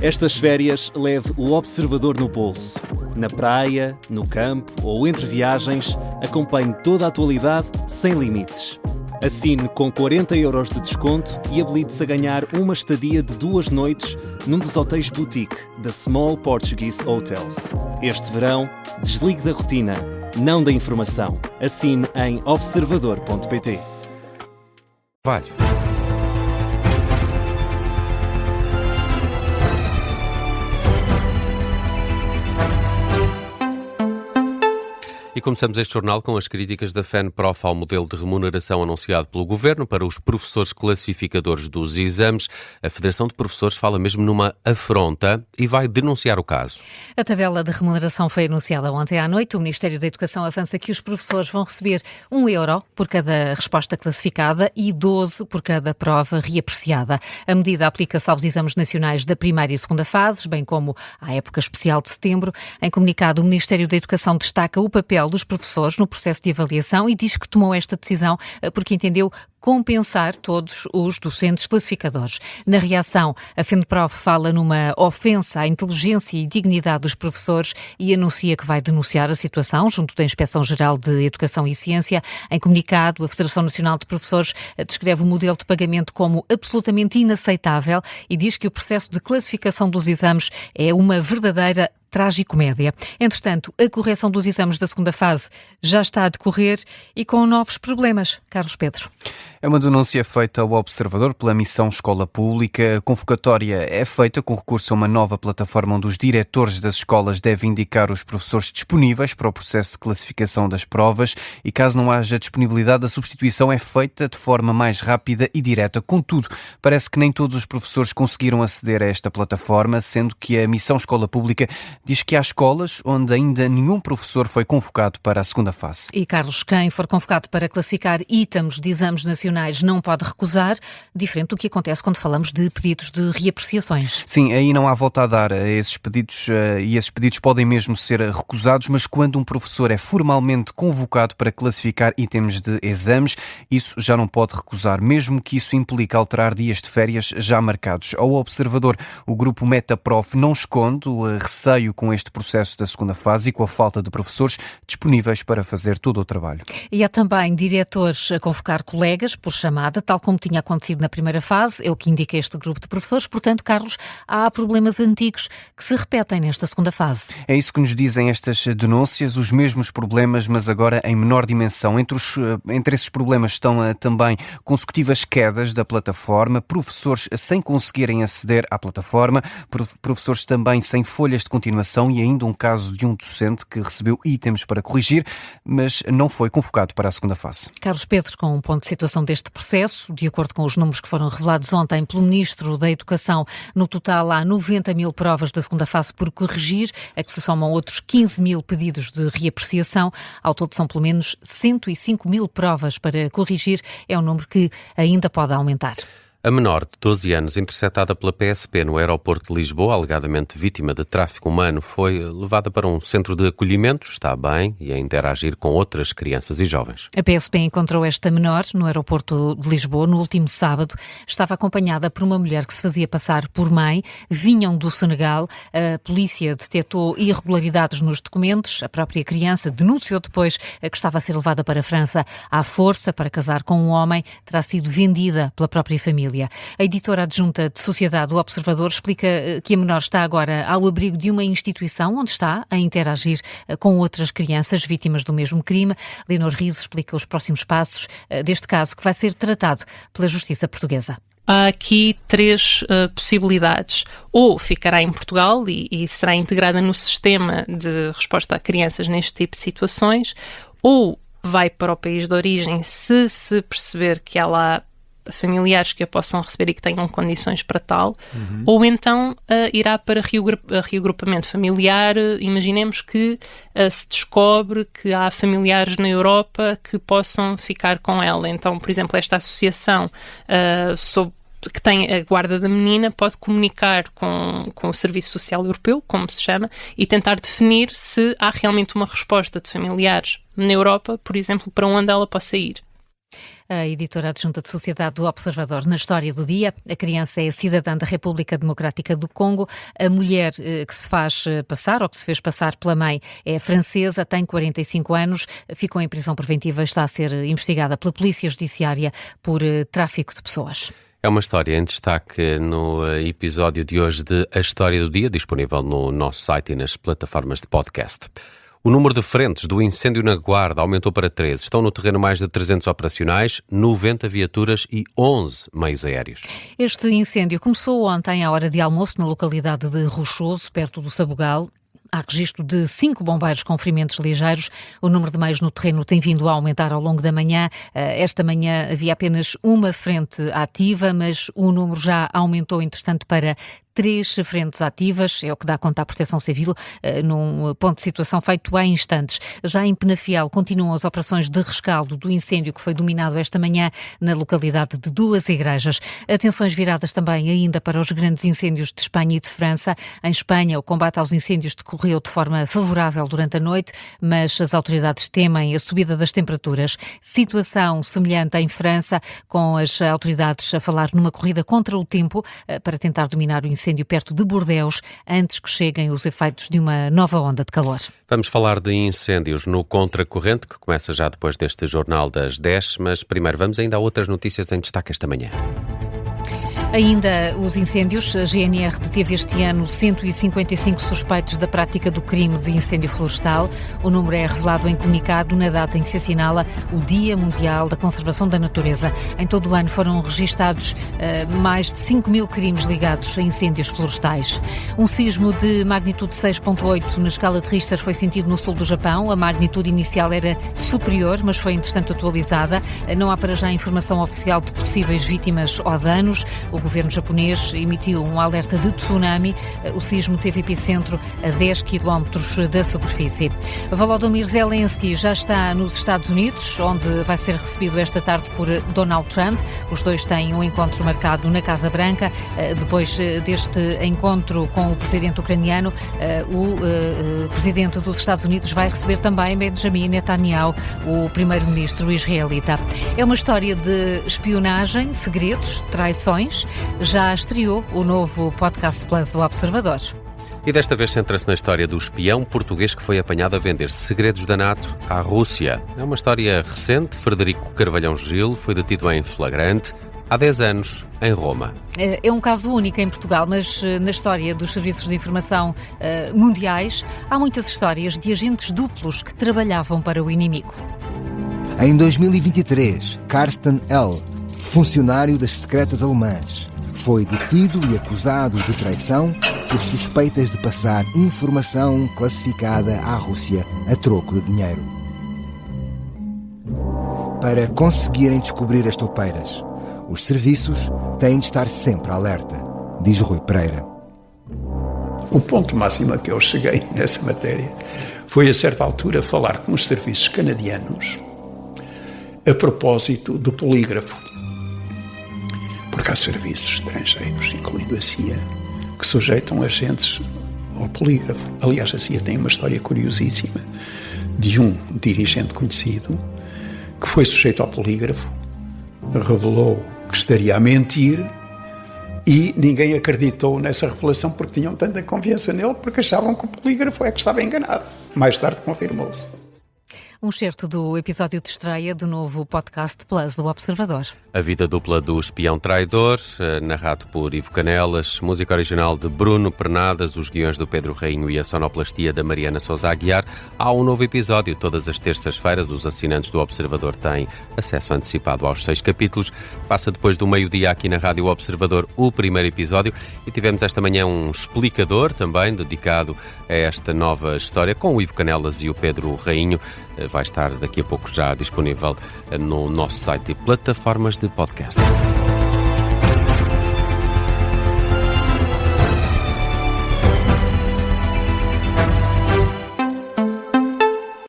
Estas férias leve o Observador no bolso. Na praia, no campo ou entre viagens, acompanhe toda a atualidade sem limites. Assine com 40€ de desconto e habilite-se a ganhar uma estadia de 2 noites num dos hotéis boutique da Small Portuguese Hotels. Este verão, desligue da rotina, não da informação. Assine em observador.pt. Vai. E começamos este jornal com as críticas da FENPROF ao modelo de remuneração anunciado pelo Governo para os professores classificadores dos exames. A Federação de Professores fala mesmo numa afronta e vai denunciar o caso. A tabela de remuneração foi anunciada ontem à noite. O Ministério da Educação avança que os professores vão receber €1 por cada resposta classificada e 12 por cada prova reapreciada. A medida aplica-se aos exames nacionais da primeira e segunda fases, bem como à época especial de setembro. Em comunicado, o Ministério da Educação destaca o papel dos professores no processo de avaliação e diz que tomou esta decisão porque entendeu compensar todos os docentes classificadores. Na reação, a FENPROF fala numa ofensa à inteligência e dignidade dos professores e anuncia que vai denunciar a situação junto da Inspeção-Geral de Educação e Ciência. Em comunicado, a Federação Nacional de Professores descreve o modelo de pagamento como absolutamente inaceitável e diz que o processo de classificação dos exames é uma verdadeira tragicomédia. Entretanto, a correção dos exames da segunda fase já está a decorrer e com novos problemas. Carlos Pedro. É uma denúncia feita ao Observador pela Missão Escola Pública. A convocatória é feita com recurso a uma nova plataforma onde os diretores das escolas devem indicar os professores disponíveis para o processo de classificação das provas e, caso não haja disponibilidade, a substituição é feita de forma mais rápida e direta. Contudo, parece que nem todos os professores conseguiram aceder a esta plataforma, sendo que a Missão Escola Pública diz que há escolas onde ainda nenhum professor foi convocado para a segunda fase. E, Carlos, quem for convocado para classificar itens de exames nacionais não pode recusar, diferente do que acontece quando falamos de pedidos de reapreciações. Sim, aí não há volta a dar a esses pedidos e esses pedidos podem mesmo ser recusados, mas quando um professor é formalmente convocado para classificar itens de exames, isso já não pode recusar, mesmo que isso implique alterar dias de férias já marcados. Ao Observador, o grupo Metaprof não esconde o receio com este processo da segunda fase e com a falta de professores disponíveis para fazer todo o trabalho. E há também diretores a convocar colegas por chamada, tal como tinha acontecido na primeira fase, é o que indica este grupo de professores. Portanto, Carlos, há problemas antigos que se repetem nesta segunda fase. É isso que nos dizem estas denúncias, os mesmos problemas, mas agora em menor dimensão. Entre esses problemas estão também consecutivas quedas da plataforma, professores sem conseguirem aceder à plataforma, professores também sem folhas de continuação e ainda um caso de um docente que recebeu itens para corrigir, mas não foi convocado para a segunda fase. Carlos Pedro, com um ponto de situação deste processo, de acordo com os números que foram revelados ontem pelo Ministro da Educação, no total há 90.000 provas da segunda fase por corrigir, a que se somam outros 15.000 pedidos de reapreciação. Ao todo são pelo menos 105.000 provas para corrigir, é um número que ainda pode aumentar. A menor de 12 anos, interceptada pela PSP no aeroporto de Lisboa, alegadamente vítima de tráfico humano, foi levada para um centro de acolhimento, está bem e a interagir com outras crianças e jovens. A PSP encontrou esta menor no aeroporto de Lisboa no último sábado. Estava acompanhada por uma mulher que se fazia passar por mãe. Vinham do Senegal. A polícia detectou irregularidades nos documentos. A própria criança denunciou depois que estava a ser levada para a França à força para casar com um homem. Terá sido vendida pela própria família. A editora adjunta de Sociedade, o Observador, explica que a menor está agora ao abrigo de uma instituição onde está a interagir com outras crianças vítimas do mesmo crime. Leonor Riso explica os próximos passos deste caso, que vai ser tratado pela Justiça Portuguesa. Há aqui 3 possibilidades. Ou ficará em Portugal e será integrada no sistema de resposta a crianças neste tipo de situações, ou vai para o país de origem se perceber que há lá familiares que a possam receber e que tenham condições para tal, ou então irá para reagrupamento familiar. Imaginemos que se descobre que há familiares na Europa que possam ficar com ela. Então, por exemplo, esta associação que tem a guarda da menina pode comunicar com o Serviço Social Europeu, como se chama, e tentar definir se há realmente uma resposta de familiares na Europa, por exemplo, para onde ela possa ir. A editora adjunta de Sociedade do Observador. Na história do dia, a criança é cidadã da República Democrática do Congo, a mulher que se faz passar, ou que se fez passar pela mãe, é francesa, tem 45 anos, ficou em prisão preventiva, está a ser investigada pela Polícia Judiciária por tráfico de pessoas. É uma história em destaque no episódio de hoje de A História do Dia, disponível no nosso site e nas plataformas de podcast. O número de frentes do incêndio na Guarda aumentou para 13. Estão no terreno mais de 300 operacionais, 90 viaturas e 11 meios aéreos. Este incêndio começou ontem à hora de almoço na localidade de Rochoso, perto do Sabugal. Há registro de 5 bombeiros com ferimentos ligeiros. O número de meios no terreno tem vindo a aumentar ao longo da manhã. Esta manhã havia apenas uma frente ativa, mas o número já aumentou, entretanto, para 3 frentes ativas, é o que dá conta à Proteção Civil, num ponto de situação feito há instantes. Já em Penafiel continuam as operações de rescaldo do incêndio que foi dominado esta manhã na localidade de 2 igrejas. Atenções viradas também ainda para os grandes incêndios de Espanha e de França. Em Espanha, o combate aos incêndios decorreu de forma favorável durante a noite, mas as autoridades temem a subida das temperaturas. Situação semelhante em França, com as autoridades a falar numa corrida contra o tempo para tentar dominar o incêndio perto de Bordeus, antes que cheguem os efeitos de uma nova onda de calor. Vamos falar de incêndios no Contracorrente, que começa já depois deste Jornal das 10, mas primeiro vamos ainda a outras notícias em destaque esta manhã. Ainda os incêndios. A GNR deteve este ano 155 suspeitos da prática do crime de incêndio florestal. O número é revelado em comunicado na data em que se assinala o Dia Mundial da Conservação da Natureza. Em todo o ano foram registados mais de 5.000 crimes ligados a incêndios florestais. Um sismo de magnitude 6.8 na escala de Richter foi sentido no sul do Japão. A magnitude inicial era superior, mas foi entretanto atualizada. Não há para já informação oficial de possíveis vítimas ou danos. O governo japonês emitiu um alerta de tsunami. O sismo teve epicentro a 10 km da superfície. Volodymyr Zelensky já está nos Estados Unidos, onde vai ser recebido esta tarde por Donald Trump. Os dois têm um encontro marcado na Casa Branca. Depois deste encontro com o presidente ucraniano, o presidente dos Estados Unidos vai receber também Benjamin Netanyahu, o primeiro-ministro israelita. É uma história de espionagem, segredos, traições. Já estreou o novo podcast Plus do Observador. E desta vez centra-se na história do espião português que foi apanhado a vender segredos da NATO à Rússia. É uma história recente. Frederico Carvalhão Gil foi detido em flagrante há 10 anos em Roma. É um caso único em Portugal, mas na história dos serviços de informação mundiais há muitas histórias de agentes duplos que trabalhavam para o inimigo. Em 2023, Carsten L., funcionário das secretas alemãs, foi detido e acusado de traição por suspeitas de passar informação classificada à Rússia a troco de dinheiro. Para conseguirem descobrir as toupeiras, os serviços têm de estar sempre alerta, diz Rui Pereira. O ponto máximo a que eu cheguei nessa matéria foi, a certa altura, falar com os serviços canadianos a propósito do polígrafo. Porque há serviços estrangeiros, incluindo a CIA, que sujeitam agentes ao polígrafo. Aliás, a CIA tem uma história curiosíssima de um dirigente conhecido que foi sujeito ao polígrafo, revelou que estaria a mentir e ninguém acreditou nessa revelação porque tinham tanta confiança nele, porque achavam que o polígrafo é que estava enganado. Mais tarde confirmou-se. Um certo do episódio de estreia do novo podcast Plus do Observador. A vida dupla do espião traidor, narrado por Ivo Canelas, música original de Bruno Pernadas, os guiões do Pedro Rainho e a sonoplastia da Mariana Sousa Aguiar. Há um novo episódio todas as terças-feiras. Os assinantes do Observador têm acesso antecipado aos 6 capítulos. Passa depois do meio-dia aqui na Rádio Observador o primeiro episódio e tivemos esta manhã um explicador também dedicado a esta nova história com o Ivo Canelas e o Pedro Rainho. Vai estar daqui a pouco já disponível no nosso site e plataformas de podcast.